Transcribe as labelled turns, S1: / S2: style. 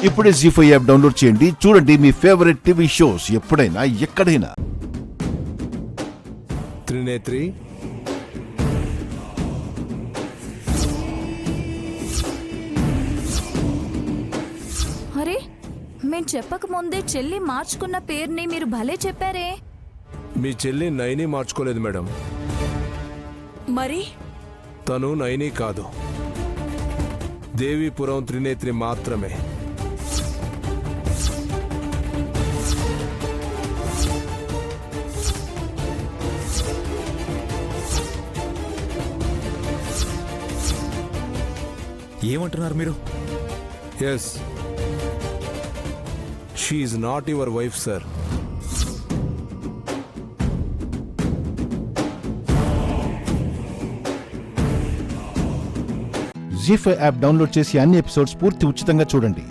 S1: ఇప్పుడే జీ5 app download చేయండి. చూడండి మీ ఫేవరెట్ టీవీ షోస్ ఎప్పుడైనా ఎక్కడైనా.
S2: త్రినేత్రి,
S3: అరే మేం చెప్పక ముందే చెల్లి మార్చుకున్న పేరుని మీరు భలే చెప్పారే.
S2: మీ చెల్లి నైని మార్చుకోలేదు మేడం.
S3: మరి
S2: తను నైని కాదు, దేవీపురం త్రినేత్రి మాత్రమే.
S4: ఏమంటున్నారు మీరు?
S2: Yes, she is not your wife sir.
S1: Zee five app download చేసి అన్ని ఎపిసోడ్స్ పూర్తి ఉచితంగా చూడండి.